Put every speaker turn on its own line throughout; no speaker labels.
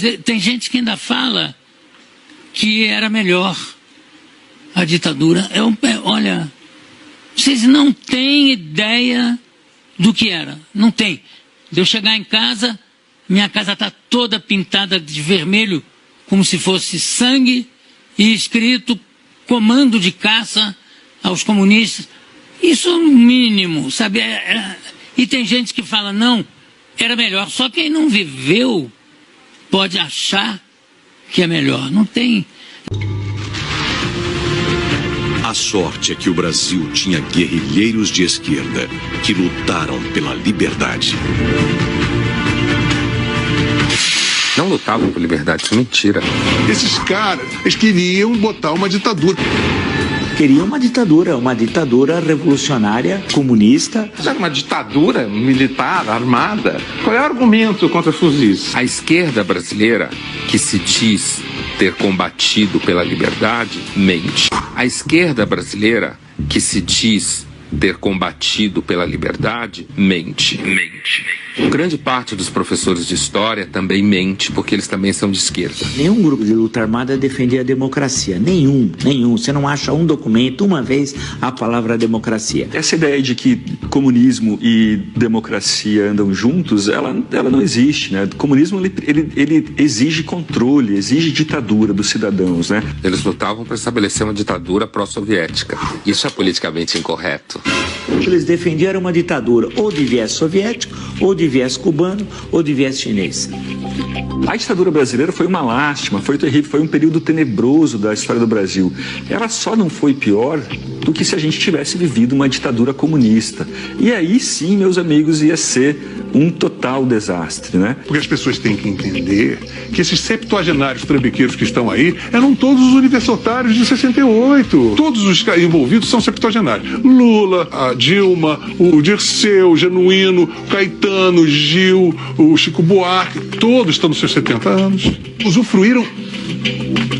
Mas tem gente que ainda fala que era melhor a ditadura. Olha, vocês não têm ideia do que era. Não tem. De eu chegar em casa, minha casa está toda pintada de vermelho, como se fosse sangue, e escrito comando de caça aos comunistas. Isso é o mínimo, sabe? E tem gente que fala, não, era melhor. Só quem não viveu pode achar que é melhor. Não tem.
A sorte é que o Brasil tinha guerrilheiros de esquerda que lutaram pela liberdade.
Não lutavam por liberdade, isso é mentira.
Esses caras, eles queriam botar uma ditadura.
Queriam uma ditadura revolucionária, comunista.
Mas era uma ditadura militar, armada. Qual é o argumento contra fuzis? A esquerda brasileira, que se diz ter combatido pela liberdade, mente. A esquerda brasileira, que se diz ter combatido pela liberdade, mente. Grande parte dos professores de história também mente, porque eles também são de esquerda.
Nenhum grupo de luta armada defendia a democracia. Nenhum. Você não acha um documento, uma vez, a palavra democracia.
Essa ideia de que comunismo e democracia andam juntos, ela não existe, né? O comunismo, ele exige controle, exige ditadura dos cidadãos, né?
Eles lutavam para estabelecer uma ditadura pró-soviética. Isso é politicamente incorreto.
Eles defendiam uma ditadura ou de viés soviético, ou de viés cubano, ou de viés chinês.
A ditadura brasileira foi uma lástima, foi terrível, foi um período tenebroso da história do Brasil. Ela só não foi pior do que se a gente tivesse vivido uma ditadura comunista. E aí sim, meus amigos, ia ser um total desastre, né?
Porque as pessoas têm que entender que esses septuagenários trambiqueiros que estão aí eram todos os universitários de 68. Todos os envolvidos são septuagenários. Lula, a Dilma, o Dirceu, o Genuíno, o Caetano, o Gil, o Chico Buarque, todos estão nos seus 70 anos. Usufruíram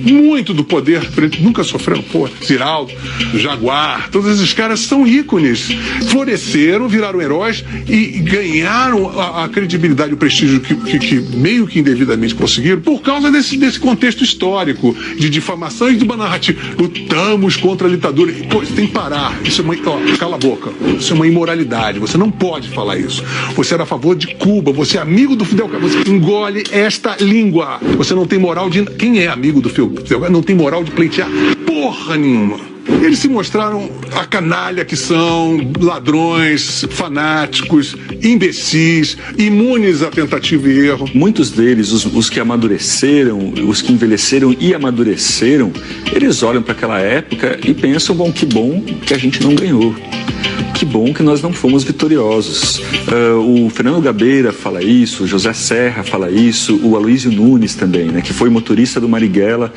muito do poder, nunca sofreram, Ziraldo, Jaguar, todos esses caras são ícones, floresceram, viraram heróis e ganharam a credibilidade e o prestígio que meio que indevidamente conseguiram por causa desse contexto histórico de difamação e de uma narrativa. Lutamos contra a ditadura. Pô, você tem que parar. Isso é cala a boca. Isso é uma imoralidade. Você não pode falar isso. Você era a favor de Cuba, você é amigo do Fidel Castro. Você engole esta língua. Você não tem moral de... Quem é amigo do Fidel Castro não tem moral de pleitear porra nenhuma. Eles se mostraram a canalha que são, ladrões, fanáticos, imbecis, imunes à tentativa e erro.
Muitos deles, os que amadureceram, os que envelheceram e amadureceram, eles olham para aquela época e pensam, bom, que bom que a gente não ganhou. Que bom que nós não fomos vitoriosos. O Fernando Gabeira fala isso, o José Serra fala isso, o Aloysio Nunes também, né, que foi motorista do Marighella,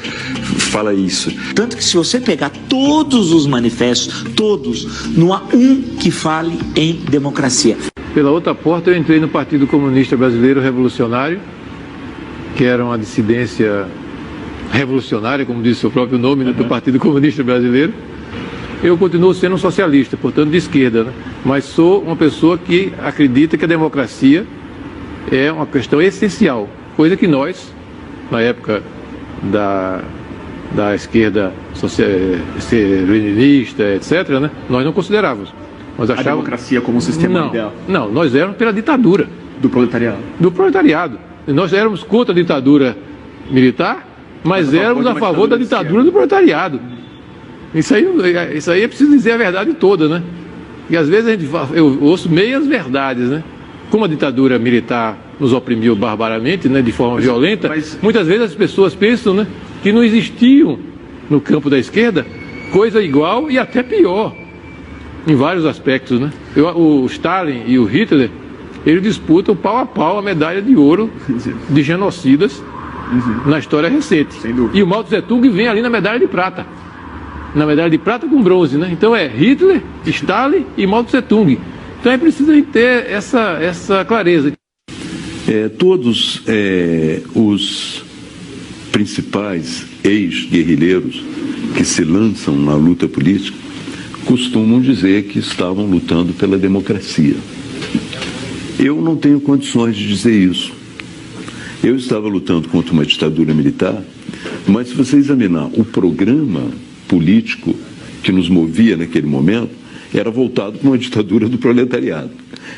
fala isso.
Tanto que se você pegar todos os manifestos, todos, não há um que fale em democracia.
Pela outra porta eu entrei no Partido Comunista Brasileiro Revolucionário, que era uma dissidência revolucionária, como diz o seu próprio nome, né, do Partido Comunista Brasileiro. Eu continuo sendo um socialista, portanto de esquerda, né? Mas sou uma pessoa que acredita que a democracia é uma questão essencial, coisa que nós, na época da esquerda leninista, etc., né, nós não considerávamos. Nós achávamos...
A democracia como um sistema ideal?
Não, nós éramos pela ditadura.
Do proletariado?
Do proletariado. Nós éramos contra a ditadura militar, mas éramos a favor da ditadura do proletariado. Isso aí é preciso dizer a verdade toda, né? E às vezes eu ouço meias verdades, né? Como a ditadura militar nos oprimiu barbaramente, né, de forma violenta, muitas vezes as pessoas pensam, né, que não existiam no campo da esquerda coisa igual e até pior, em vários aspectos, né? O Stalin e o Hitler, eles disputam pau a pau a medalha de ouro de genocidas na história recente. E o Mao Tse Tung vem ali na medalha de prata. Na medalha de prata com bronze, né? Então é Hitler, Stalin e Mao Tse Tung. Então é preciso a gente ter essa clareza.
Todos os principais ex-guerrilheiros que se lançam na luta política costumam dizer que estavam lutando pela democracia. Eu não tenho condições de dizer isso. Eu estava lutando contra uma ditadura militar, mas se você examinar o programa político que nos movia naquele momento, era voltado para uma ditadura do proletariado.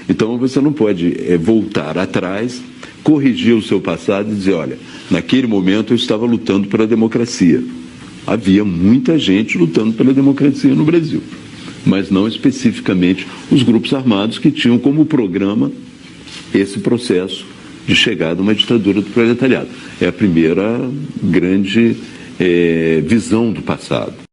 Então você não pode voltar atrás, corrigir o seu passado e dizer, olha, naquele momento eu estava lutando pela democracia. Havia muita gente lutando pela democracia no Brasil, mas não especificamente os grupos armados que tinham como programa esse processo de chegada a uma ditadura do proletariado. É a primeira grande visão do passado.